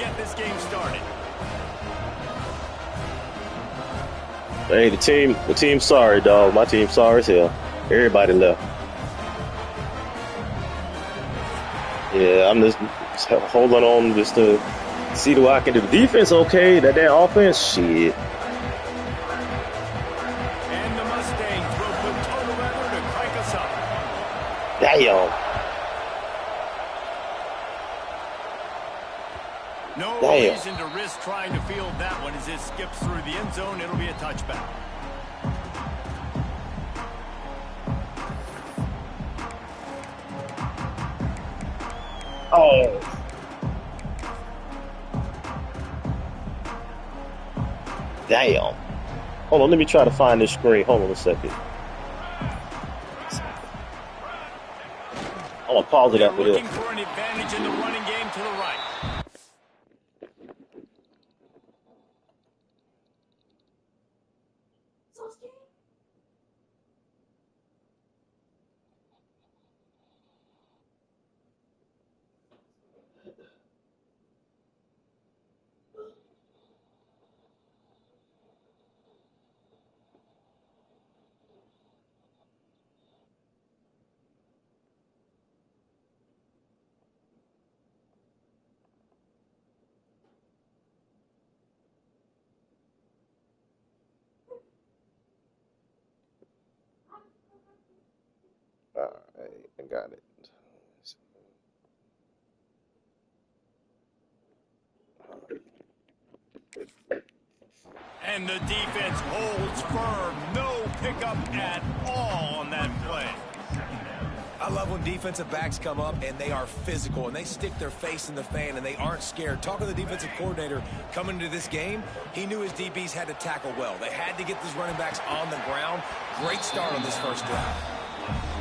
get this game started. Hey, the team sorry, dog. My team sorry as hell. Everybody left. Yeah, I'm just holding on just to see what I can do. The defense okay, that offense, shit. And the Mustangs will put total weather to crank us up. Damn. No reason to risk trying to field that one as it skips through the end zone. It'll be a touchback. Oh. Damn. Hold on, let me try to find this screen. Hold on a second. I'm gonna pause it after this. Looking for an advantage in the running game to the right. All right, I got it. And the defense holds firm. No pickup at all on that play. I love when defensive backs come up and they are physical and they stick their face in the fan and they aren't scared. Talking to the defensive coordinator coming into this game, he knew his DBs had to tackle well. They had to get these running backs on the ground. Great start on this first drive.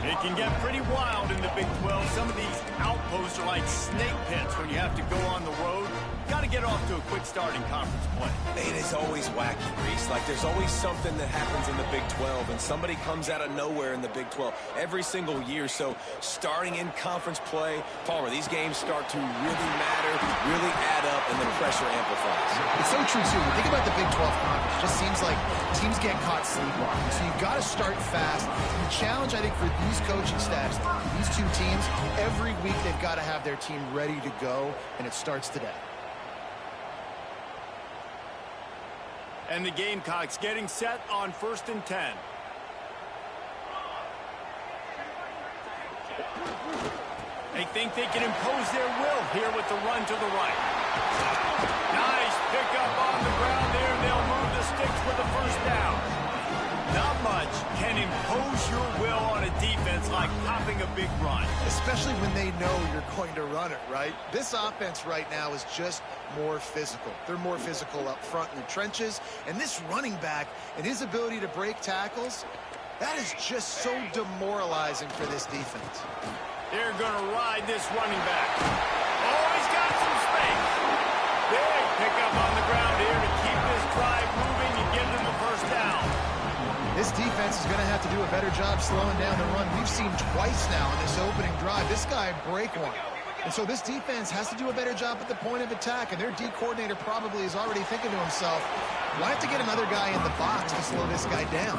It can get pretty wild in the Big 12. Some of these outposts are like snake pits when you have to go on the road. Got to get off to a quick start in conference play. It is always wacky, Reese. Like there's always something that happens in the Big 12, and somebody comes out of nowhere in the Big 12 every single year. So starting in conference play, Palmer, these games start to really matter, really add up, and the pressure amplifies. It's so true, too. When you think about the Big 12 conference, it just seems like teams get caught sleepwalking. So you've got to start fast. The challenge, I think, for these coaching staffs, these two teams, every week they've got to have their team ready to go, and it starts today. And the Gamecocks getting set on 1st and 10. They think they can impose their will here with the run to the right. Nice pickup on the ground there. They'll move the sticks for the first down. Not much can impose your will on a defense like popping a big run. Especially when they know you're going to run it, right? This offense right now is just more physical. They're more physical up front in the trenches. And this running back and his ability to break tackles, that is just so demoralizing for this defense. They're going to ride this running back. Oh, he's got some space. Big pickup on the ground here to keep this drive moving and give them the first down. This defense is going to have to do a better job slowing down the run. We've seen twice now in this opening drive. This guy break one. And so this defense has to do a better job at the point of attack. And their D coordinator probably is already thinking to himself, why have to get another guy in the box to slow this guy down?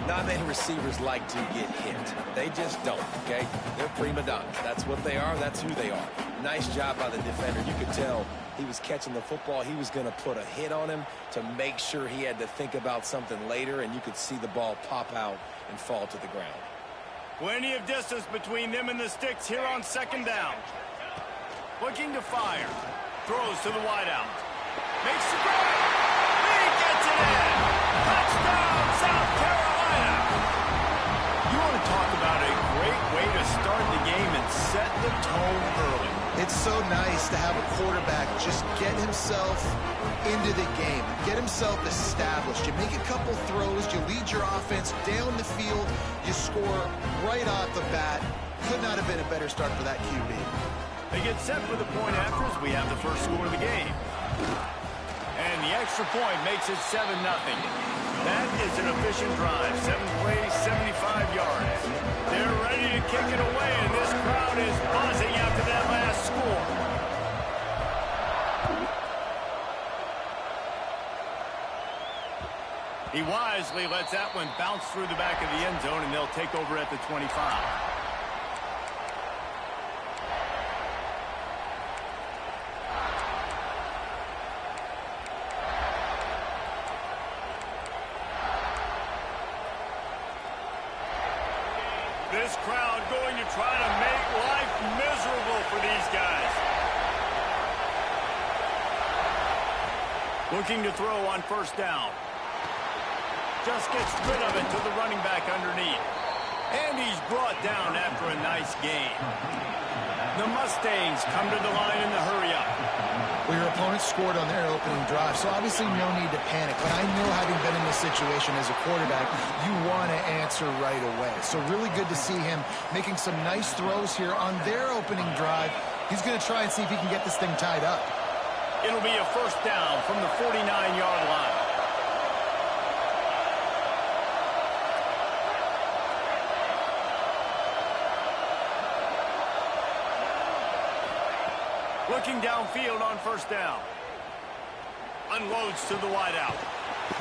Not many receivers like to get hit. They just don't, okay? They're prima donnas. That's what they are. That's who they are. Nice job by the defender. You could tell he was catching the football. He was going to put a hit on him to make sure he had to think about something later, and you could see the ball pop out and fall to the ground. Plenty of distance between them and the sticks here on 2nd down. Looking to fire. Throws to the wideout. Makes the grab. Meee gets it in. Touchdown, South Carolina. You want to talk about a great way to start the game and set the tone early. It's so nice to have a quarterback just get himself into the game, get himself established. You make a couple throws, you lead your offense down the field, you score right off the bat. Could not have been a better start for that QB. They get set for the point after as we have the first score of the game. And the extra point makes it 7-0. That is an efficient drive. 7 plays, 75 yards. They're ready to kick it away, and this crowd is buzzing after that last score. He wisely lets that one bounce through the back of the end zone, and they'll take over at the 25. This crowd going to try to make life miserable for these guys. Looking to throw on first down. Just gets rid of it to the running back underneath. And he's brought down after a nice gain. The Mustangs come to the line in the hurry-up. Well, your opponent scored on their opening drive, so obviously no need to panic. But I know, having been in this situation as a quarterback, you want to answer right away. So really good to see him making some nice throws here on their opening drive. He's going to try and see if he can get this thing tied up. It'll be a first down from the 49-yard line. Looking downfield on first down. Unloads to the wideout.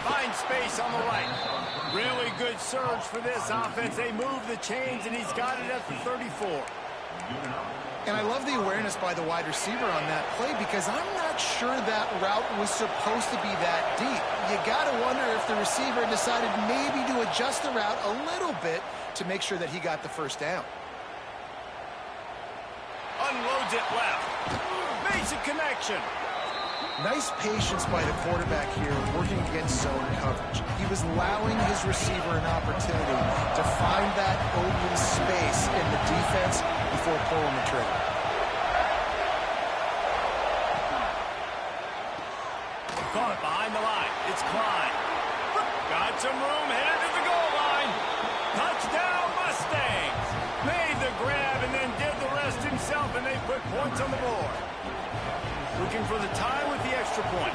Finds space on the right. Really good surge for this offense. They move the chains, and he's got it at the 34. And I love the awareness by the wide receiver on that play, because I'm not sure that route was supposed to be that deep. You got to wonder if the receiver decided maybe to adjust the route a little bit to make sure that he got the first down. Unloads it left. Makes a connection. Nice patience by the quarterback here working against zone coverage. He was allowing his receiver an opportunity to find that open space in the defense before pulling the trigger. Caught behind the line. It's Klein. Got some room, headed to the goal line. Touchdown Mustangs. Made the grab and then did the rest himself, and they put points on the board. Looking for the tie with the extra point.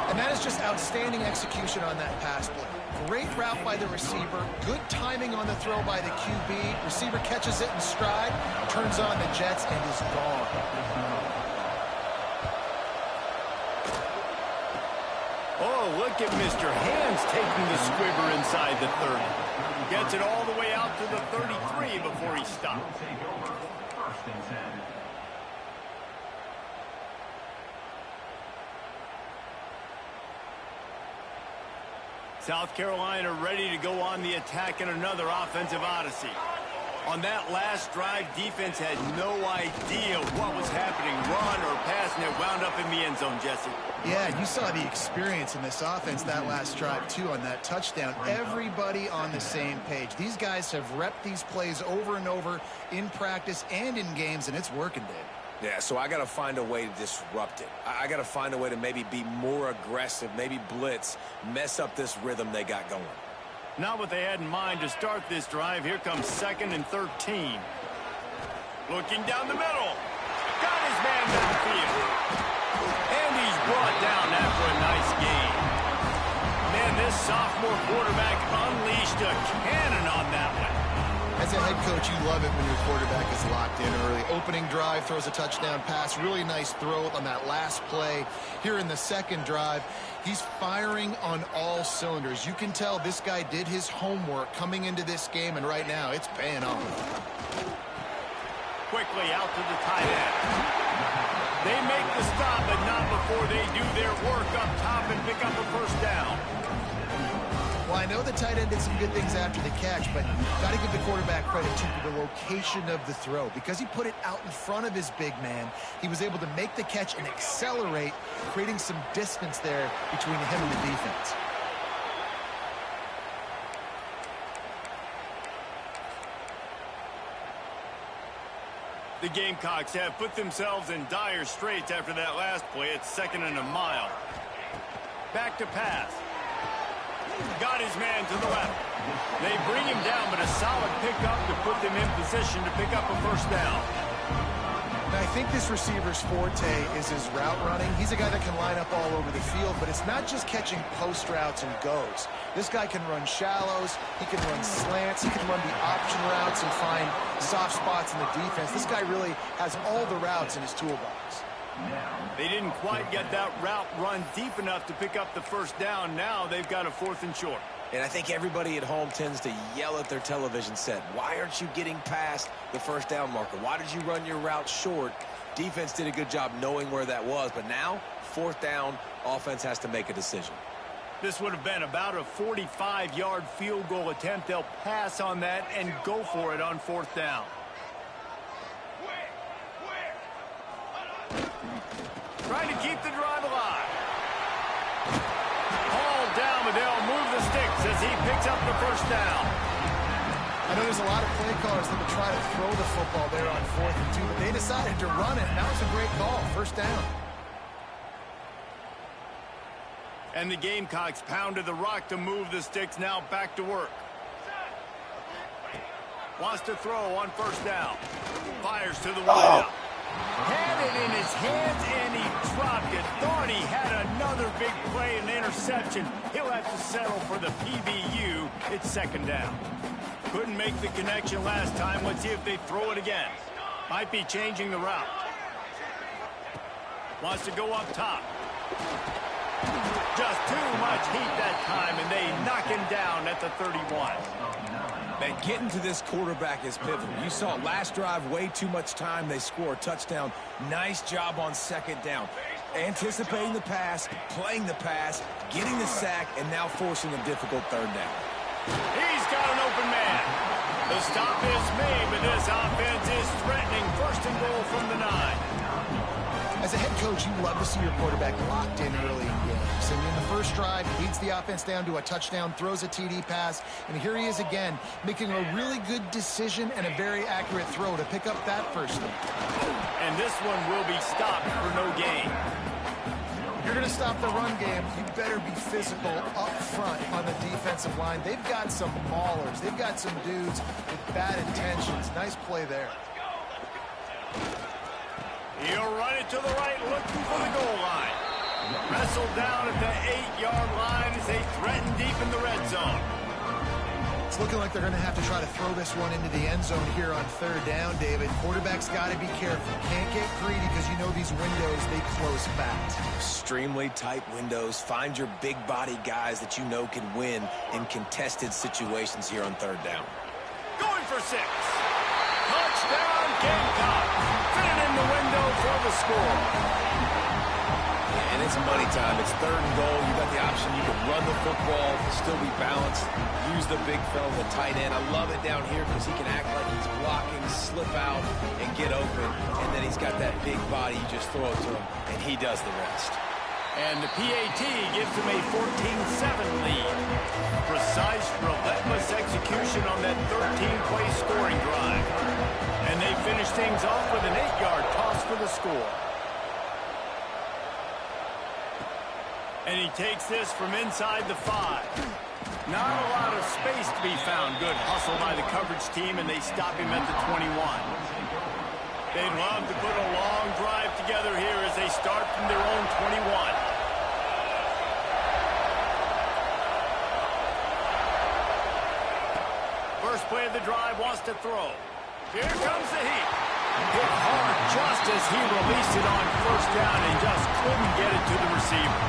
And that is just outstanding execution on that pass play. Great route by the receiver. Good timing on the throw by the QB. Receiver catches it in stride, turns on the jets, and is gone. Oh, look at Mr. Hands taking the squibber inside the 30. Gets it all the way out to the 33 before he stops. South Carolina ready to go on the attack in another offensive odyssey. On that last drive, defense had no idea what was happening, run or pass, and it wound up in the end zone, Jesse. Yeah, you saw the experience in this offense that last drive, too, on that touchdown. Everybody on the same page. These guys have repped these plays over and over in practice and in games, and it's working, Dave. Yeah, so I got to find a way to disrupt it. I got to find a way to maybe be more aggressive, maybe blitz, mess up this rhythm they got going. Not what they had in mind to start this drive. Here comes 2nd and 13. Looking down the middle. Got his man downfield. And he's brought down after a nice gain. Man, this sophomore quarterback unleashed a cannon on that one. As a head coach, you love it when your quarterback is locked in early. Opening drive, throws a touchdown pass. Really nice throw on that last play. Here in the second drive, he's firing on all cylinders. You can tell this guy did his homework coming into this game, and right now it's paying off. Quickly out to the tight end. They make the stop, but not before they do their work up top and pick up a first down. Well, I know the tight end did some good things after the catch, but got to give the quarterback credit to the location of the throw. Because he put it out in front of his big man, he was able to make the catch and accelerate, creating some distance there between him and the defense. The Gamecocks have put themselves in dire straits after that last play. It's 2nd and a mile. Back to pass. Got his man to the left. They bring him down, but a solid pickup to put them in position to pick up a first down. Now, I think this receiver's forte is his route running. He's a guy that can line up all over the field, but it's not just catching post routes and goes. This guy can run shallows, he can run slants, he can run the option routes and find soft spots in the defense. This guy really has all the routes in his toolbox. They didn't quite get that route run deep enough to pick up the first down. Now they've got a 4th and short. And I think everybody at home tends to yell at their television set. Why aren't you getting past the first down marker? Why did you run your route short? Defense did a good job knowing where that was, but now 4th down, offense has to make a decision. This would have been about a 45-yard field goal attempt. They'll pass on that and go for it on 4th down. Trying to keep the drive alive. Hauled down, but they'll move the sticks as he picks up the first down. I know there's a lot of play callers that would try to throw the football there on 4th and 2, but they decided to run it, and that was a great call. First down. And the Gamecocks pounded the rock to move the sticks. Now back to work. Wants to throw on first down. Fires to the wideout. Had it in his hands, and he dropped it. Thought he had another big play and interception. He'll have to settle for the PBU. It's 2nd down. Couldn't make the connection last time. Let's see if they throw it again. Might be changing the route. Wants to go up top. Just too much heat that time, and they knock him down at the 31. Man, getting to this quarterback is pivotal. You saw last drive, way too much time. They score a touchdown. Nice job on 2nd down. Anticipating the pass, playing the pass, getting the sack, and now forcing a difficult 3rd down. He's got an open man. The stop is made, but this offense is threatening. 1st and goal from the 9. As a head coach, you love to see your quarterback locked in early in games. And in the first drive, he leads the offense down to a touchdown, throws a TD pass, and here he is again, making a really good decision and a very accurate throw to pick up that first down. And this one will be stopped for no gain. If you're going to stop the run game, you better be physical up front on the defensive line. They've got some maulers. They've got some dudes with bad intentions. Nice play there. He'll run it to the right, looking for the goal line. Wrestled down at the 8-yard line as they threaten deep in the red zone. It's looking like they're going to have to try to throw this one into the end zone here on 3rd down, David. Quarterback's got to be careful. Can't get greedy because you know these windows, they close fast. Extremely tight windows. Find your big body guys that you know can win in contested situations here on 3rd down. Going for 6. Touchdown, Gamecock. Fitting in the window for the score. And it's money time. It's 3rd and goal. You got the option. You can run the football, still be balanced, use the big fella, the tight end. I love it down here because he can act like he's blocking, slip out, and get open. And then he's got that big body. You just throw it to him, and he does the rest. And the PAT gives them a 14-7 lead. Precise, relentless execution on that 13-play scoring drive. And they finish things off with an 8-yard toss for the score. And he takes this from inside the 5. Not a lot of space to be found. Good hustle by the coverage team, and they stop him at the 21. They'd love to put a long drive together here as they start from their own 21. First play of the drive, wants to throw. Here comes the heat. Hit hard just as he released it on first down and just couldn't get it to the receiver.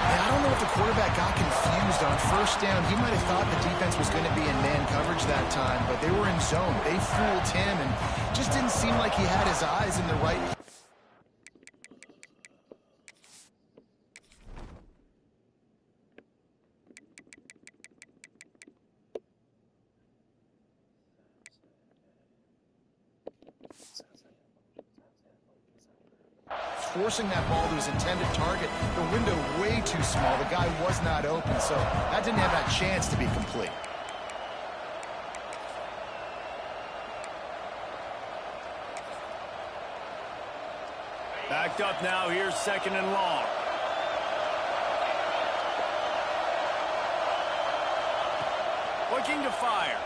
I don't know if the quarterback got confused on first down. He might have thought the defense was going to be in man coverage that time, but they were in zone. They fooled him and just didn't seem like he had his eyes in the right. Forcing that ball to his intended target. The window way too small. The guy was not open, so that didn't have that chance to be complete. Backed up now. Here's 2nd and long. Looking to fire.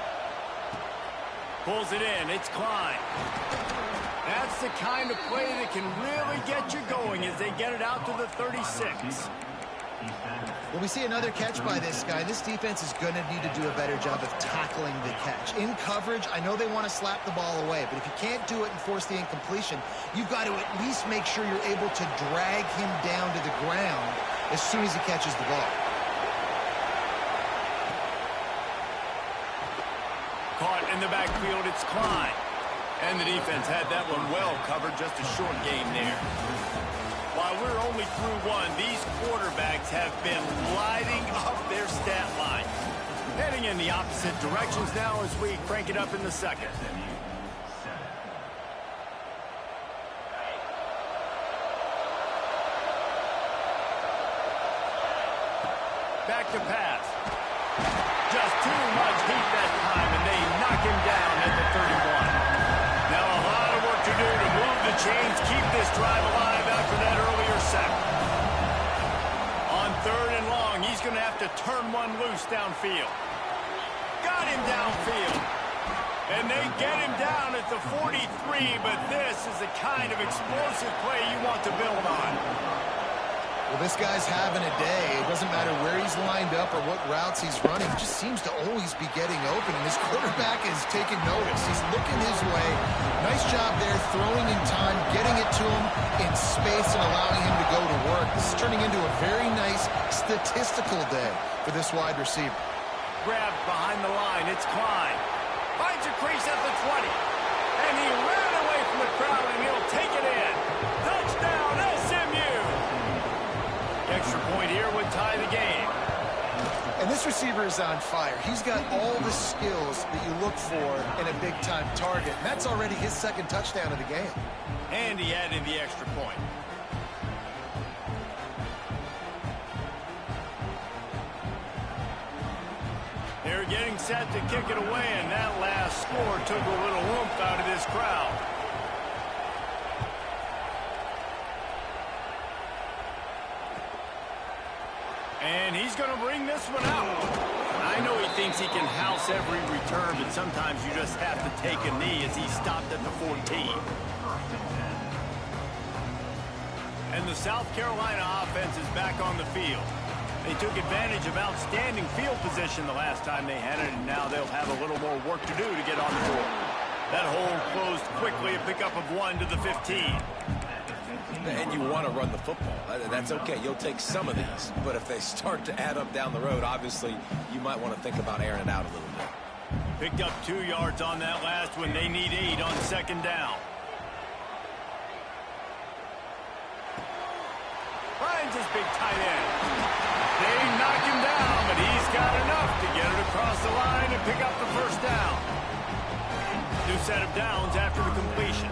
Pulls it in. It's Klein. That's the kind of play that can really get you going as they get it out to the 36. Well, we see another catch by this guy. This defense is going to need to do a better job of tackling the catch. In coverage, I know they want to slap the ball away, but if you can't do it and force the incompletion, you've got to at least make sure you're able to drag him down to the ground as soon as he catches the ball. Caught in the backfield, it's Klein. And the defense had that one well covered, just a short game there. While we're only through one, these quarterbacks have been lighting up their stat line. Heading in the opposite directions now as we crank it up in the second. Back to pass. Just too much heat that time, and they knock him down at the 31. Now a lot of work to do to move the chains, keep this drive alive after that earlier sack. On 3rd and long, he's going to have to turn one loose downfield. Got him downfield. And they get him down at the 43, but this is the kind of explosive play you want to build on. Well, this guy's having a day. It doesn't matter where he's lined up or what routes he's running. He just seems to always be getting open, and his quarterback is taking notice. He's looking his way. Nice job there, throwing in time, getting it to him in space and allowing him to go to work. This is turning into a very nice statistical day for this wide receiver. Grabbed behind the line. It's Klein. Finds a crease at the 20. And he ran away from the crowd, and he'll take it in. Touchdown, SMU! Extra point here would tie the game. And this receiver is on fire. He's got all the skills that you look for in a big-time target. And that's already his second touchdown of the game. And he added the extra point. They're getting set to kick it away, and that last score took a little oomph out of this crowd. And he's going to bring this one out. I know he thinks he can house every return, but sometimes you just have to take a knee as he stopped at the 14. And the South Carolina offense is back on the field. They took advantage of outstanding field position the last time they had it, and now they'll have a little more work to do to get on the board. That hole closed quickly, a pickup of 1 to the 15. And you want to run the football. That's okay. You'll take some of these. But if they start to add up down the road, obviously, you might want to think about airing it out a little bit. Picked up 2 yards on that last one. They need 8 on 2nd down. Finds his big tight end. They knock him down, but he's got enough to get it across the line and pick up the 1st down. New set of downs after the completion.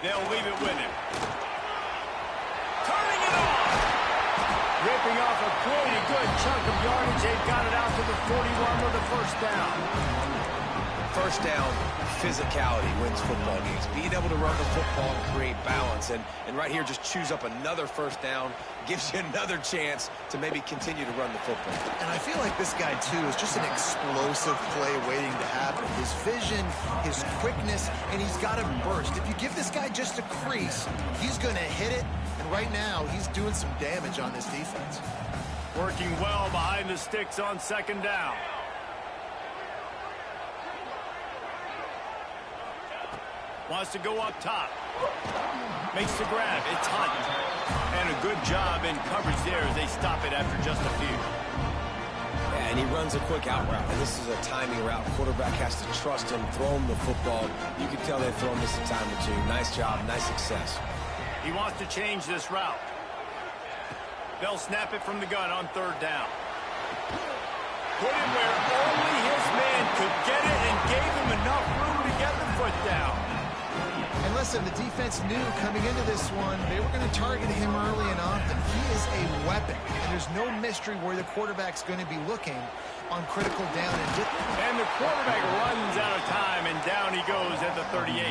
They'll leave it with him. Turning it off. Ripping off a pretty good chunk of yardage. They've got it out to the 41 with the 1st down. 1st down, physicality wins football games. Being able to run the football and create balance. And right here, just choose up another 1st down. Gives you another chance to maybe continue to run the football. And I feel like this guy, too, is just an explosive play waiting to happen. His vision, his quickness, and he's got a burst. If you give this guy just a crease, he's going to hit it. And right now, he's doing some damage on this defense. Working well behind the sticks on 2nd down. Wants to go up top. Makes the grab. It's Hunt. And a good job in coverage there as they stop it after just a few. Yeah, and he runs a quick out route. And this is a timing route. Quarterback has to trust him, throw him the football. You can tell they've thrown this a time or two. Nice job, nice success. He wants to change this route. They'll snap it from the gun on 3rd down. Put him where only his man could get it and gave him enough room to get the foot down. And listen, the defense knew coming into this one, they were going to target him early and often. He is a weapon, and there's no mystery where the quarterback's going to be looking on critical down. And the quarterback runs out of time, and down he goes at the 38.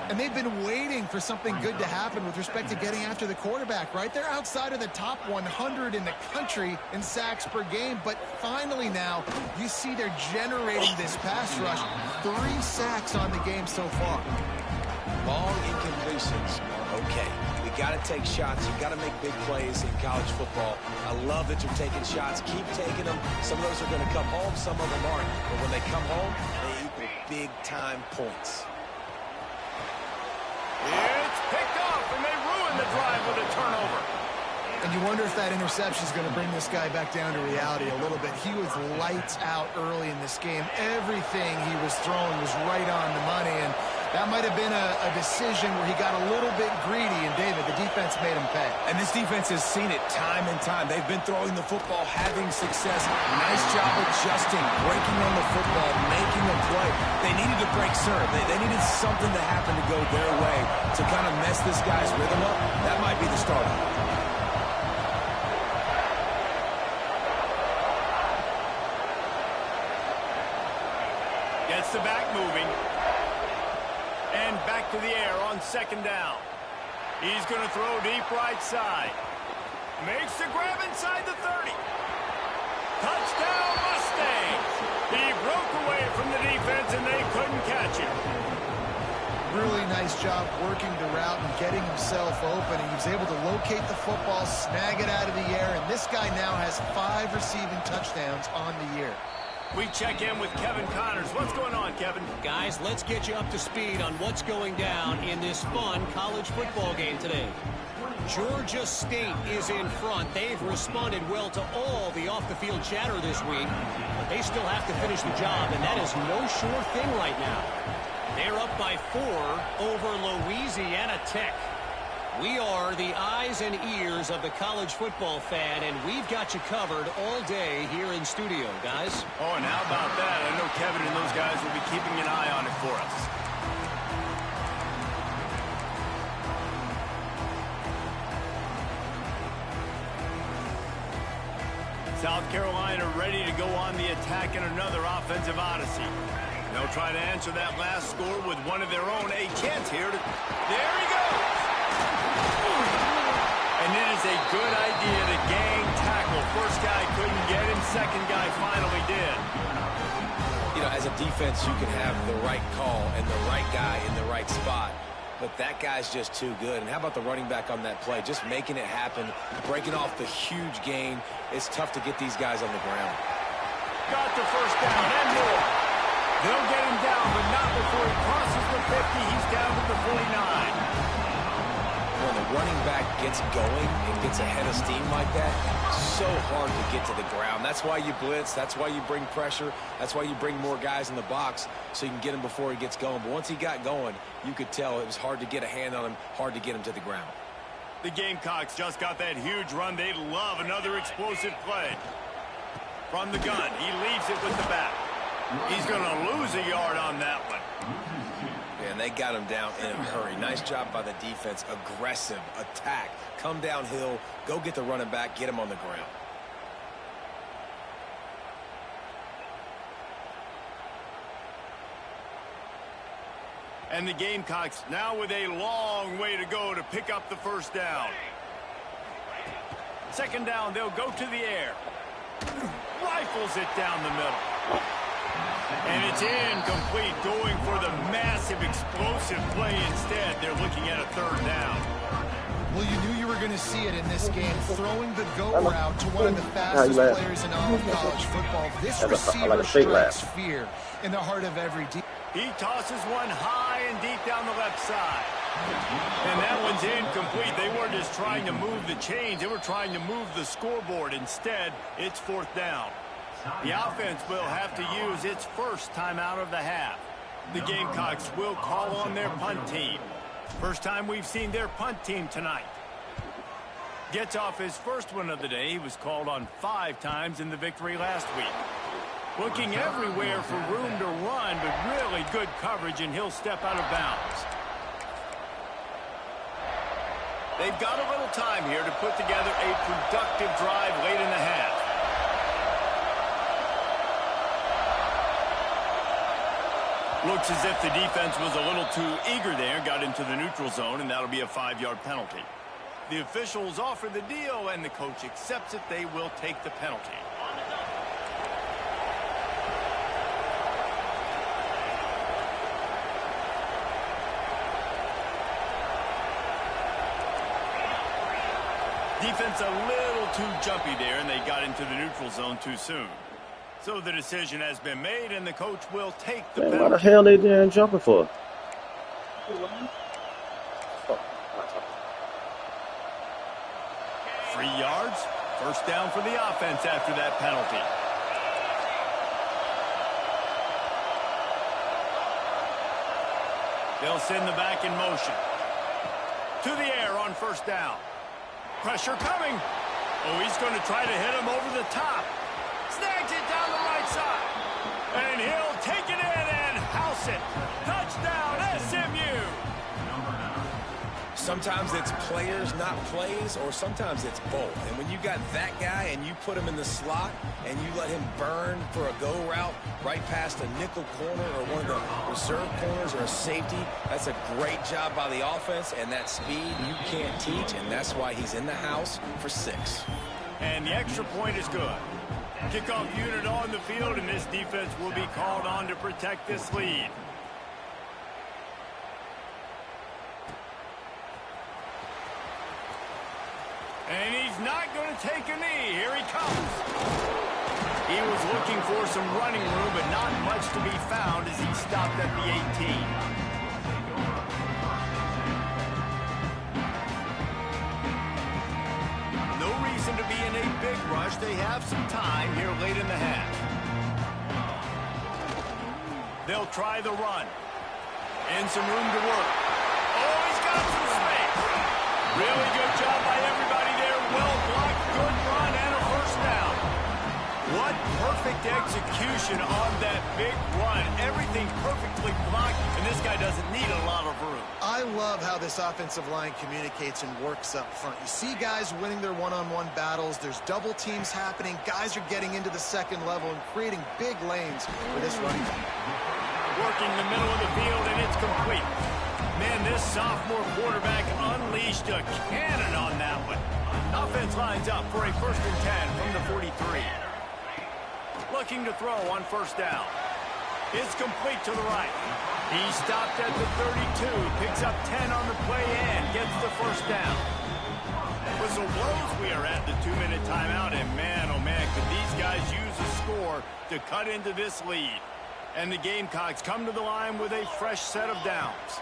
And they've been waiting for something good to happen with respect to getting after the quarterback, right? They're outside of the top 100 in the country in sacks per game, but finally now you see they're generating this pass rush. 3 sacks on the game so far. Long incompletions are okay. We got to take shots. You got to make big plays in college football. I love that you're taking shots. Keep taking them. Some of those are going to come home. Some of them aren't. But when they come home, they equal big-time points. It's picked off, and they ruin the drive with a turnover. And you wonder if that interception is going to bring this guy back down to reality a little bit. He was lights out early in this game. Everything he was throwing was right on the money, and that might have been a decision where he got a little bit greedy, and David, the defense made him pay. And this defense has seen it time and time. They've been throwing the football, having success. Nice job adjusting, breaking on the football, making a play. They needed to break serve. They needed something to happen to go their way to kind of mess this guy's rhythm up. That might be the starter. Gets the back moving. And back to the air on second down. He's going to throw deep right side. Makes the grab inside the 30. Touchdown Mustangs. He broke away from the defense and they couldn't catch him. Really nice job working the route and getting himself open. And he was able to locate the football, snag it out of the air, and this guy now has 5 receiving touchdowns on the year. We check in with Kevin Connors. What's going on, Kevin? Guys, let's get you up to speed on what's going down in this fun college football game today. Georgia State is in front. They've responded well to all the off-the-field chatter this week, but they still have to finish the job, and that is no sure thing right now. They're up by 4 over Louisiana Tech. We are the eyes and ears of the college football fan, and we've got you covered all day here in studio, guys. Oh, and how about that? I know Kevin and those guys will be keeping an eye on it for us. South Carolina ready to go on the attack in another offensive odyssey. They'll try to answer that last score with one of their own. A chance here to... There he goes! And it is a good idea to gang tackle. First guy couldn't get him. Second guy finally did. You know, as a defense, you can have the right call and the right guy in the right spot. But that guy's just too good. And how about the running back on that play? Just making it happen, breaking off the huge gain. It's tough to get these guys on the ground. Got the first down and more. They'll get him down, but not before he crosses the 50. He's down to the 49. When the running back gets going and gets ahead of steam like that, so hard to get to the ground. That's why you blitz. That's why you bring pressure. That's why you bring more guys in the box so you can get him before he gets going. But once he got going, you could tell it was hard to get a hand on him, hard to get him to the ground. The Gamecocks just got that huge run. They love another explosive play. From the gun, he leaves it with the back. He's going to lose a yard on that one. And they got him down in a hurry. Nice job by the defense. Aggressive attack. Come downhill. Go get the running back. Get him on the ground. And the Gamecocks now with a long way to go to pick up the first down. Second down, they'll go to the air. Rifles it down the middle. And it's incomplete, going for the massive explosive play instead. They're looking at a third down. Well, you knew you were going to see it in this game, throwing the go route to one of the fastest players in all of college football. This receiver strikes fear in the heart of every defense. He tosses one high and deep down the left side. And that one's incomplete. They weren't just trying to move the chains. They were trying to move the scoreboard. Instead, it's fourth down. The offense will have to use its first timeout of the half. The Gamecocks will call on their punt team. First time we've seen their punt team tonight. Gets off his first one of the day. He was called on 5 times in the victory last week. Looking everywhere for room to run, but really good coverage, and he'll step out of bounds. They've got a little time here to put together a productive drive late in the half. Looks as if the defense was a little too eager there, got into the neutral zone, and that'll be a 5-yard penalty. The officials offer the deal, and the coach accepts it. They will take the penalty. Defense a little too jumpy there, and they got into the neutral zone too soon. So the decision has been made, and the coach will take the penalty. What the hell they there jumping for? 3 yards. First down for the offense after that penalty. They'll send the back in motion. To the air on first down. Pressure coming. Oh, he's going to try to hit him over the top. Snags it down the right side. And he'll take it in and house it. Touchdown, SMU. Sometimes it's players, not plays, or sometimes it's both. And when you got that guy and you put him in the slot and you let him burn for a go route right past a nickel corner or one of the reserve corners or a safety, that's a great job by the offense, and that speed you can't teach, and that's why he's in the house for 6. And the extra point is good. Kickoff unit on the field, and this defense will be called on to protect this lead. And he's not going to take a knee. Here he comes. He was looking for some running room, but not much to be found as he stopped at the 18. No reason to be in a big rush. They have some time here late in the half. They'll try the run. And some room to work. Oh, he's got some space. Really good job by everybody there. Well blocked, good run, and a first down. What perfect execution on that big run. Everything perfectly blocked, and this guy doesn't need a lot of room. I love how this offensive line communicates and works up front. You see guys winning their one-on-one battles. There's double teams happening. Guys are getting into the second level and creating big lanes for this running back. Working the middle of the field, and it's complete. Man, this sophomore quarterback unleashed a cannon on that one. Offense lines up for a 1st and 10 from the 43. Looking to throw on first down. It's complete to the right. He stopped at the 32, picks up 10 on the play and gets the first down. Whistle blows, we are at the 2-minute timeout, and man, oh man, could these guys use a score to cut into this lead. And the Gamecocks come to the line with a fresh set of downs.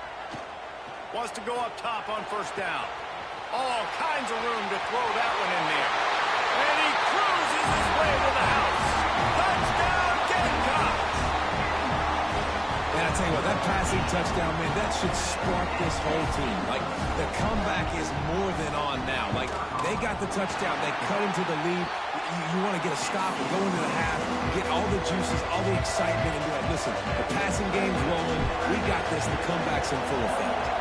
Wants to go up top on first down. All kinds of room to throw that one in there. And he cruises his way to the house. Touchdown, Gamecocks! And I tell you what, that passing touchdown, man, that should spark this whole team. Like, the comeback is more than on now. Like, they got the touchdown. They cut into the lead. You want to get a stop and go into the half, get all the juices, all the excitement, and be like, listen, the passing game's rolling. We got this. The comeback's in full effect.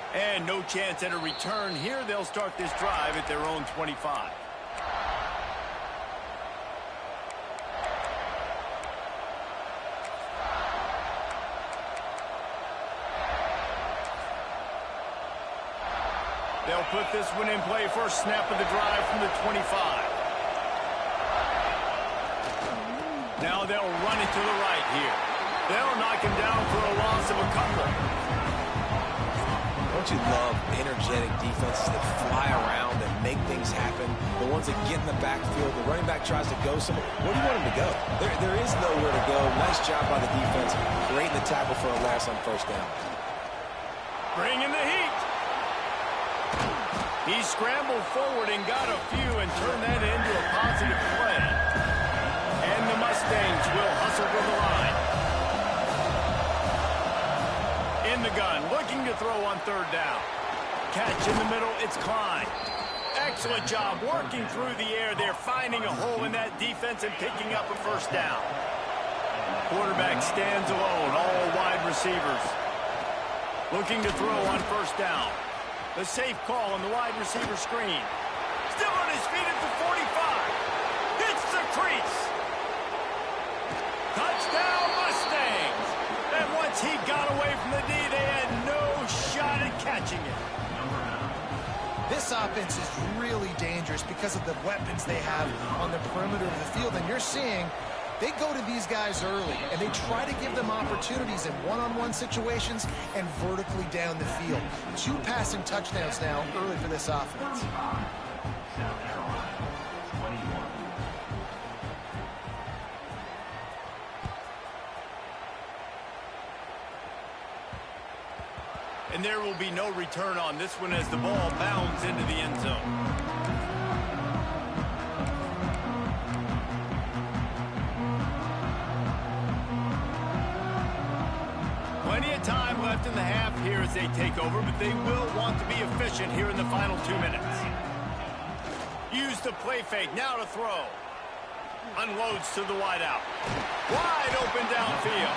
And no chance at a return here. They'll start this drive at their own 25. They'll put this one in play. First snap of the drive from the 25. Now they'll run it to the right here. They'll knock him down for a loss of a couple. Don't you love energetic defenses that fly around and make things happen? The ones that get in the backfield, the running back tries to go somewhere. Where do you want him to go? There is nowhere to go. Nice job by the defense, creating the tackle for a loss on first down. Bring in the heat. He scrambled forward and got a few and turned that into a positive play. And the Mustangs will hustle to the line. In the gun, looking to throw on third down. Catch in the middle, it's Klein. Excellent job working through the air there, finding a hole in that defense and picking up a first down. Quarterback stands alone, all wide receivers. Looking to throw on first down. The safe call on the wide receiver screen. Still on his feet at the 45. Hits the crease. Touchdown, Mustangs. And once he got away from the D, they had no shot at catching it. This offense is really dangerous because of the weapons they have on the perimeter of the field. And you're seeing They go to these guys early, and they try to give them opportunities in one-on-one situations and vertically down the field. 2 passing touchdowns now early for this offense. And there will be no return on this one as the ball bounds into the end zone. Plenty of time left in the half here as they take over, but they will want to be efficient here in the final 2 minutes. Use the play fake, now to throw. Unloads to the wideout. Wide open downfield.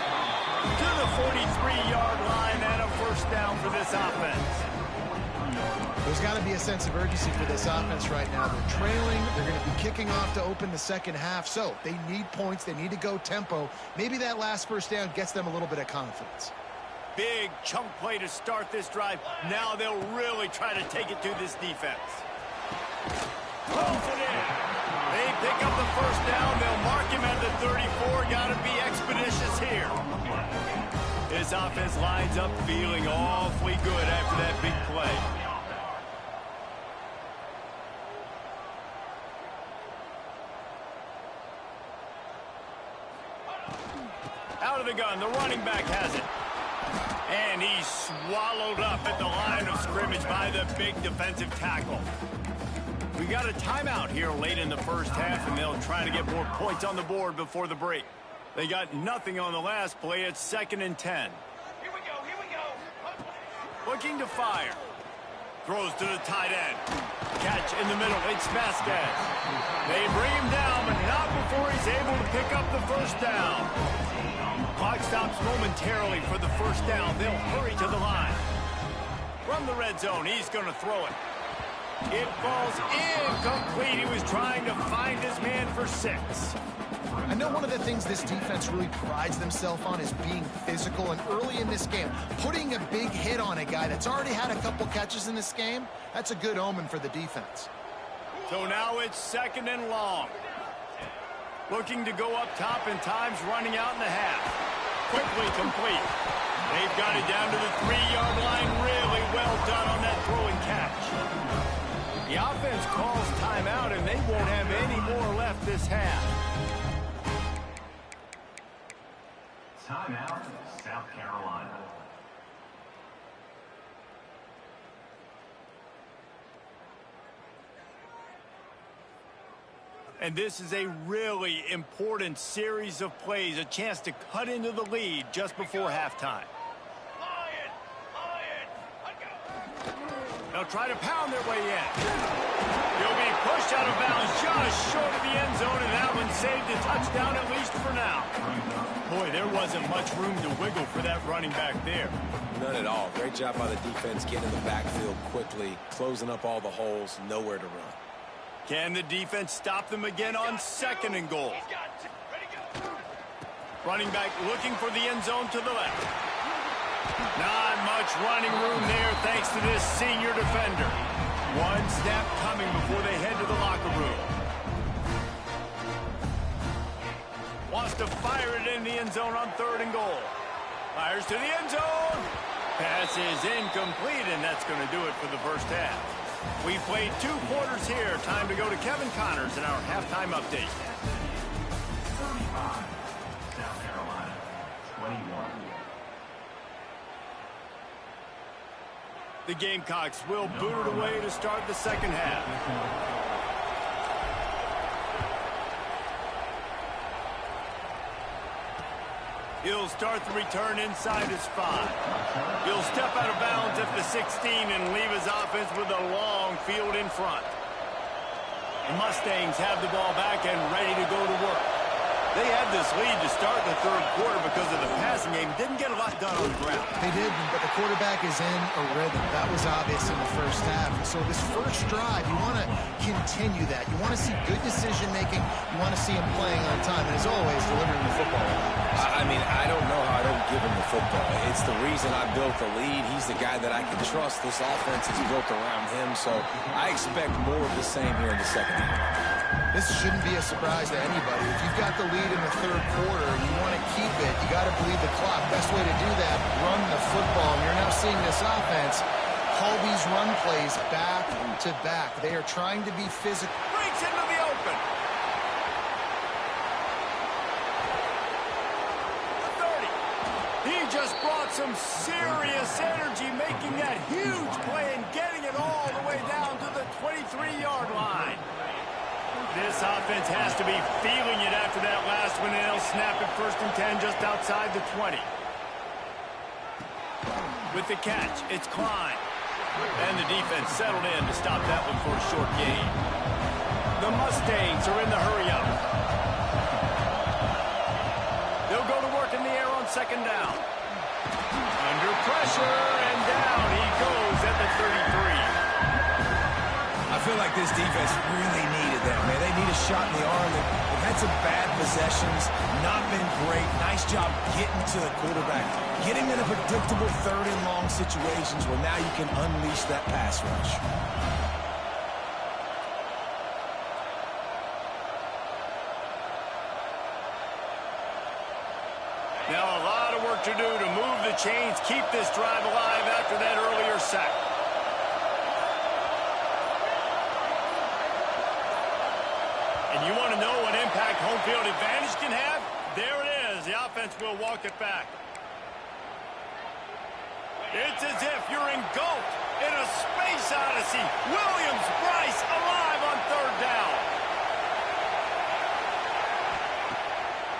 To the 43-yard line and a first down for this offense. There's got to be a sense of urgency for this offense right now. They're trailing. They're going to be kicking off to open the second half. So they need points. They need to go tempo. Maybe that last first down gets them a little bit of confidence. Big chunk play to start this drive. Now they'll really try to take it to this defense. Pulls it in. They pick up the first down. They'll mark him at the 34. Got to be expeditious here. This offense lines up feeling awfully good after that big play. Out of the gun, the running back has it. And he's swallowed up at the line of scrimmage by the big defensive tackle. We got a timeout here late in the first half, and they'll try to get more points on the board before the break. They got nothing on the last play. It's 2nd and 10. Here we go. Looking to fire. Throws to the tight end. Catch in the middle. It's Vasquez. They bring him down, but not before he's able to pick up the first down. Clock stops momentarily for the first down. They'll hurry to the line. From the red zone, he's going to throw it. It falls incomplete. He was trying to find his man for 6. I know one of the things this defense really prides themselves on is being physical, and early in this game, putting a big hit on a guy that's already had a couple catches in this game, that's a good omen for the defense. So now it's 2nd and long. Looking to go up top, and time's running out in the half. Quickly complete. They've got it down to the 3-yard line. Really well done on that throw and catch. The offense calls timeout, and they won't have any more left this half. Timeout, South Carolina. And this is a really important series of plays, a chance to cut into the lead just before halftime. They'll try to pound their way in. He'll be pushed out of bounds just short of the end zone, and that one saved a touchdown at least for now. Boy, there wasn't much room to wiggle for that running back there. None at all. Great job by the defense getting in the backfield quickly, closing up all the holes, nowhere to run. Can the defense stop them again on 2nd and goal? Running back looking for the end zone to the left. Not much running room there thanks to this senior defender. One snap coming before they head to the locker room. Wants to fire it in the end zone on 3rd and goal. Fires to the end zone. Pass is incomplete, and that's going to do it for the first half. We played 2 quarters here. Time to go to Kevin Connors in our halftime update. 35, South Carolina, 21. The Gamecocks will boot it away to start the second half. He'll start the return inside his 5. He'll step out of bounds at the 16 and leave his offense with a long field in front. The Mustangs have the ball back and ready to go to work. They had this lead to start the 3rd quarter because of the passing game. Didn't get a lot done on the ground. They did, but the quarterback is in a rhythm. That was obvious in the first half. So this first drive, you want to continue that. You want to see good decision-making. You want to see him playing on time. And as always, delivering the football. I mean, I don't know how I don't give him the football. It's the reason I built the lead. He's the guy that I can trust. This offense is built around him, so I expect more of the same here in the second half. This shouldn't be a surprise to anybody. If you've got the lead in the third quarter and you want to keep it, you got to bleed the clock. Best way to do that, run the football. And you're now seeing this offense call these run plays back to back. They are trying to be physical. Breaks into the open. The 30. He just brought some serious energy, making that huge play and getting it all the way down to the 23-yard line. This offense has to be feeling it after that last one, and they'll snap it 1st and 10 just outside the 20. With the catch, it's Klein. And the defense settled in to stop that one for a short gain. The Mustangs are in the hurry-up. They'll go to work in the air on 2nd down. Under pressure, and down he goes at the 33. I feel like this defense really needed that, man. They need a shot in the arm. They've had some bad possessions, not been great. Nice job getting to the quarterback, getting in a predictable 3rd and long situations where now you can unleash that pass rush. Now a lot of work to do to move the chains, keep this drive alive after that earlier sack. And you want to know what impact home field advantage can have? There it is. The offense will walk it back. It's as if you're engulfed in a space odyssey. Williams-Brice alive on 3rd down.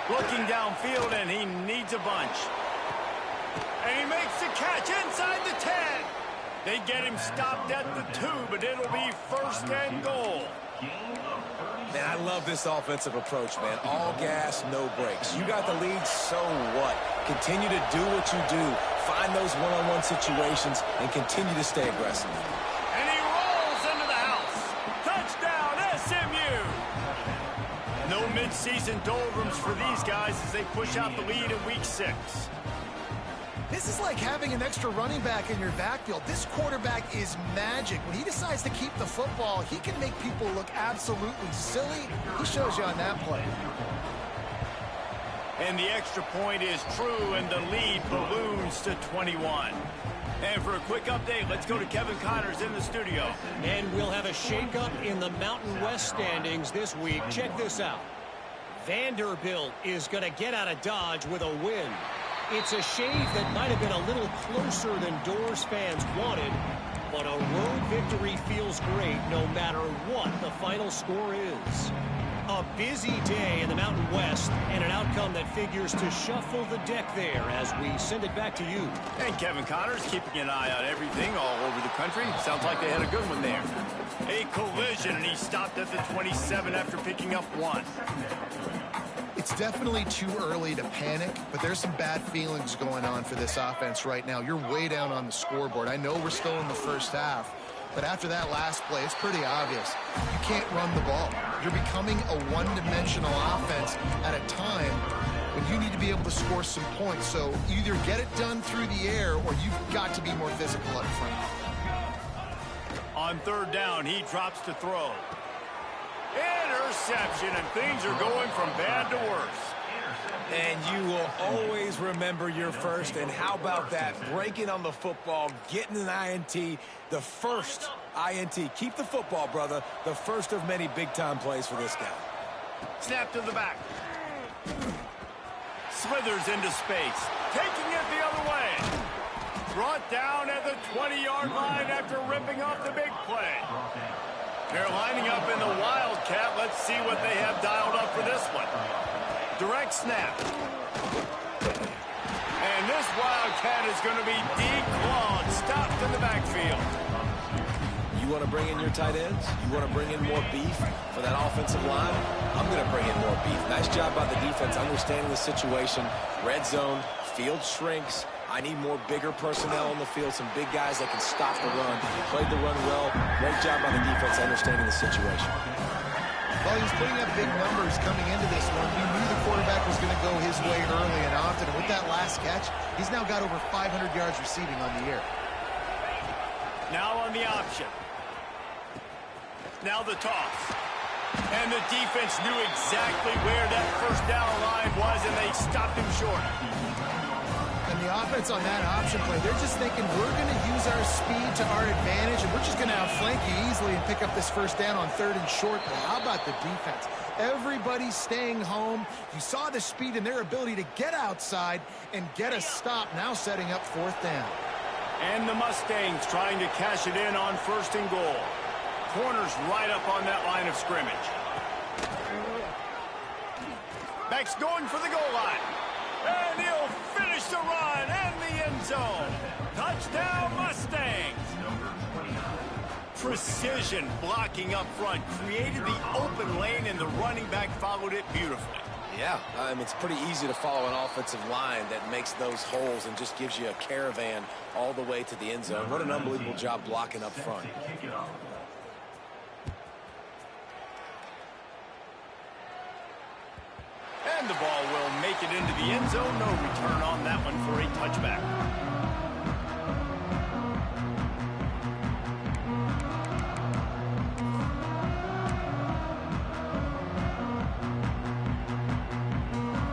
Looking downfield, and he needs a bunch. And he makes the catch inside the 10. They get him stopped at the 2, but it'll be 1st and goal. Man, I love this offensive approach, man. All gas, no brakes. You got the lead, so what? Continue to do what you do. Find those one-on-one situations and continue to stay aggressive. And he rolls into the house. Touchdown, SMU. No mid-season doldrums for these guys as they push out the lead in week 6. This is like having an extra running back in your backfield. This quarterback is magic. When he decides to keep the football, he can make people look absolutely silly. He shows you on that play. And the extra point is true, and the lead balloons to 21. And for a quick update, let's go to Kevin Connors in the studio. And we'll have a shakeup in the Mountain West standings this week. Check this out. Vanderbilt is going to get out of Dodge with a win. It's a shave that might have been a little closer than Doors fans wanted, but a road victory feels great no matter what the final score is. A busy day in the Mountain West, and an outcome that figures to shuffle the deck there as we send it back to you. And Kevin Connors keeping an eye on everything all over the country. Sounds like they had a good one there. A collision, and he stopped at the 27 after picking up 1. It's definitely too early to panic, but there's some bad feelings going on for this offense right now. You're way down on the scoreboard. I know we're still in the first half, but after that last play, it's pretty obvious. You can't run the ball. You're becoming a one-dimensional offense at a time when you need to be able to score some points. So either get it done through the air or you've got to be more physical up front. On 3rd down, he drops to throw. Interception, and things are going from bad to worse. And you will always remember your first. And how about that? Breaking on the football, getting an INT, the first INT. Keep the football, brother. The first of many big-time plays for this guy. Snap to the back. Slithers into space. Taking it the other way. Brought down at the 20-yard line after ripping off the big play. They're lining up in the Wildcat. Let's see what they have dialed up for this one. Direct snap. And this Wildcat is going to be declawed, stopped in the backfield. You want to bring in your tight ends? You want to bring in more beef for that offensive line? I'm going to bring in more beef. Nice job by the defense understanding the situation. Red zone, field shrinks. I need more bigger personnel on the field, some big guys that can stop the run. Played the run well. Great job by the defense understanding the situation. Well, he was putting up big numbers coming into this one. We knew the quarterback was going to go his way early and often. And with that last catch, he's now got over 500 yards receiving on the year. Now on the option. Now the toss. And the defense knew exactly where that first down line was, and they stopped him short. And the offense on that option play, they're just thinking we're going to use our speed to our advantage, and we're just going to outflank you easily and pick up this first down on 3rd and short. But how about the defense? Everybody's staying home. You saw the speed and their ability to get outside and get a stop, now setting up 4th down. And the Mustangs trying to cash it in on 1st and goal. Corners right up on that line of scrimmage. Back's going for the goal line. And he'll finish the run and the end zone. Touchdown, Mustangs. Precision blocking up front created the open lane, and the running back followed it beautifully. Yeah, it's pretty easy to follow an offensive line that makes those holes and just gives you a caravan all the way to the end zone. What an unbelievable job blocking up front. And the ball will make it into the end zone. No return on that one for a touchback.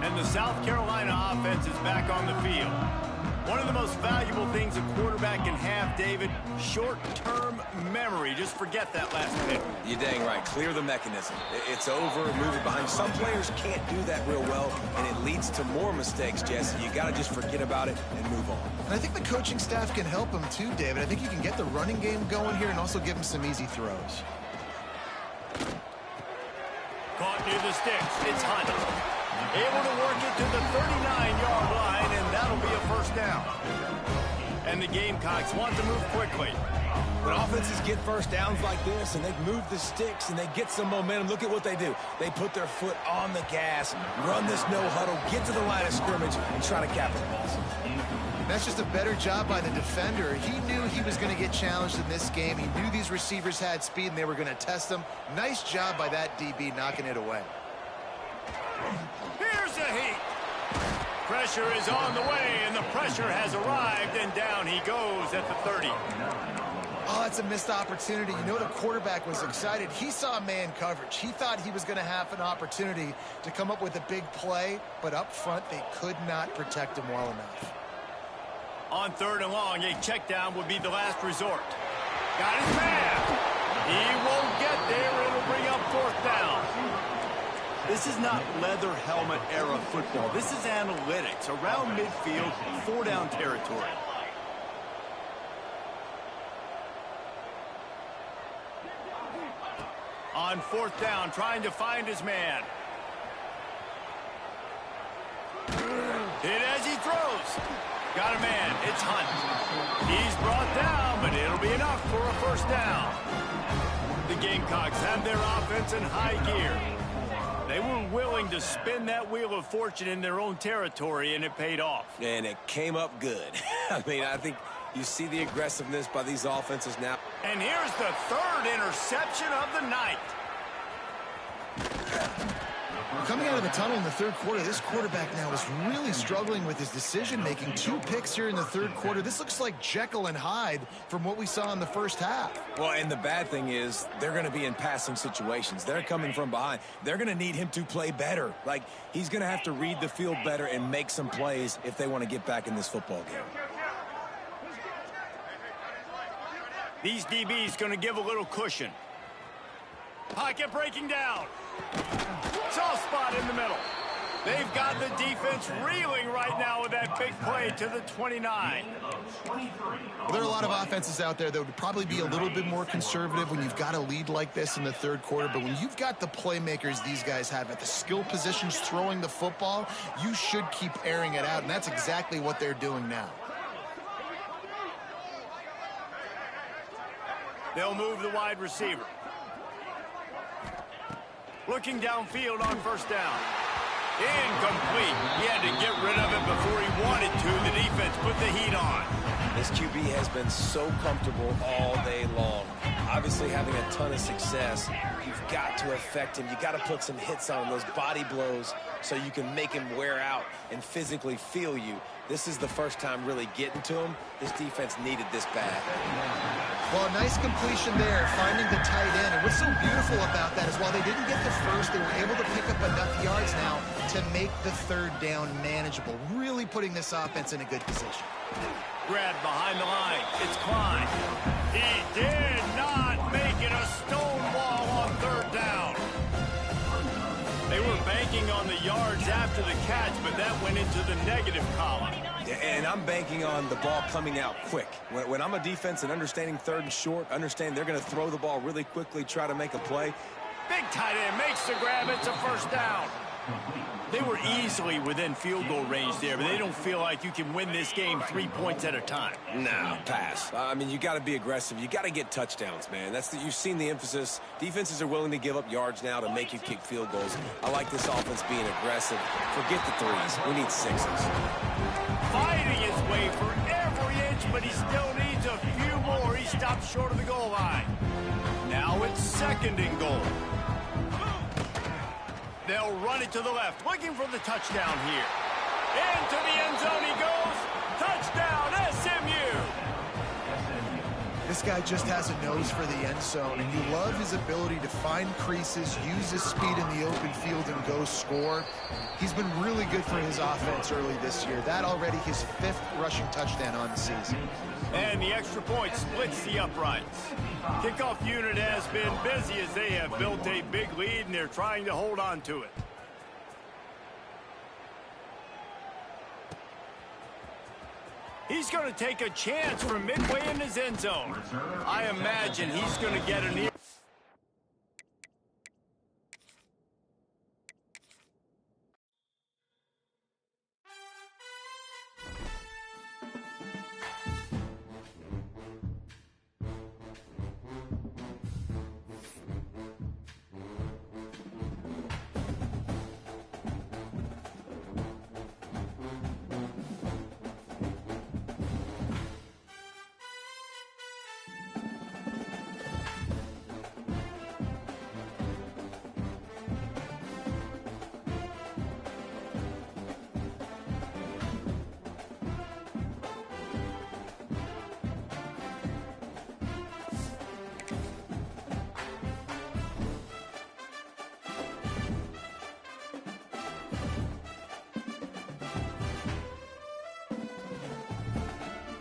And the South Carolina offense is back on the field. One of the most valuable things a quarterback can have, David, short-term memory. Just forget that last pick. You're dang right. Clear the mechanism. It's over, move it behind. Some players can't do that real well, and it leads to more mistakes, Jesse. You got to just forget about it and move on. And I think the coaching staff can help him too, David. I think you can get the running game going here and also give him some easy throws. Caught near the sticks. It's Hunt. Able to work it to the 39-yard line, and that'll be a first down. And the Gamecocks want to move quickly. When offenses get first downs like this and they move the sticks and they get some momentum, look at what they do. They put their foot on the gas, run this no huddle, get to the line of scrimmage, and try to capitalize. That's just a better job by the defender. He knew he was going to get challenged in this game. He knew these receivers had speed and they were going to test him. Nice job by that DB knocking it away. Here's a heat. Pressure is on the way, and the pressure has arrived, and down he goes at the 30. Oh, that's a missed opportunity. You know the quarterback was excited. He saw man coverage. He thought he was going to have an opportunity to come up with a big play, but up front they could not protect him well enough. On 3rd and long, a check down would be the last resort. Got his man. He won't get there. It'll bring up 4th down. This is not leather helmet era football. This is analytics. Around midfield, 4-down territory. On 4th down, trying to find his man. Hit as he throws. Got a man. It's Hunt. He's brought down, but it'll be enough for a first down. The Gamecocks have their offense in high gear. They were willing to spin that wheel of fortune in their own territory, and it paid off. And it came up good. I think you see the aggressiveness by these offenses now. And here's the 3rd interception of the night. Coming out of the tunnel in the 3rd quarter, this quarterback now is really struggling with his decision-making. 2 picks here in the 3rd quarter. This looks like Jekyll and Hyde from what we saw in the first half. Well, and the bad thing is they're going to be in passing situations. They're coming from behind. They're going to need him to play better. Like, he's going to have to read the field better and make some plays if they want to get back in this football game. These DBs going to give a little cushion. Pocket breaking down. Soft spot in the middle. They've got the defense reeling right now with that big play to the 29. Well, there are a lot of offenses out there that would probably be a little bit more conservative when you've got a lead like this in the 3rd quarter. But when you've got the playmakers these guys have at the skill positions throwing the football, you should keep airing it out. And that's exactly what they're doing now. They'll move the wide receiver. Looking downfield on 1st down. Incomplete. He had to get rid of it before he wanted to. The defense put the heat on. This QB has been so comfortable all day long. Obviously having a ton of success, you've got to affect him. You got to put some hits on him, those body blows, so you can make him wear out and physically feel you. This is the first time really getting to him. This defense needed this bad. Well, a nice completion there, finding the tight end. And what's so beautiful about that is while they didn't get the first, they were able to pick up enough yards now to make the third down manageable, really putting this offense in a good position. Grabbed behind the line. It's Klein. He did not make it a stone wall on third down. They were banking on the yards after the catch, but that went into the negative column. Yeah, and I'm banking on the ball coming out quick. When I'm a defense and understanding third and short, understand they're going to throw the ball really quickly, try to make a play. Big tight end makes the grab. It's a first down. They were easily within field goal range there, but they don't feel like you can win this game 3 points at a time. No, pass. I mean, you got to be aggressive. You got to get touchdowns, man. You've seen the emphasis. Defenses are willing to give up yards now to make you kick field goals. I like this offense being aggressive. Forget the threes. We need sixes. Fighting his way for every inch, but he still needs a few more. He stopped short of the goal line. Now it's second and goal. They'll run it to the left, looking for the touchdown here. Into the end zone he goes. Touchdown, SMU! This guy just has a nose for the end zone, and you love his ability to find creases, use his speed in the open field, and go score. He's been really good for his offense early this year. That already his 5th rushing touchdown on the season. And the extra point splits the uprights. Kickoff unit has been busy as they have built a big lead, and they're trying to hold on to it. He's going to take a chance from midway in his end zone. I imagine he's going to get a near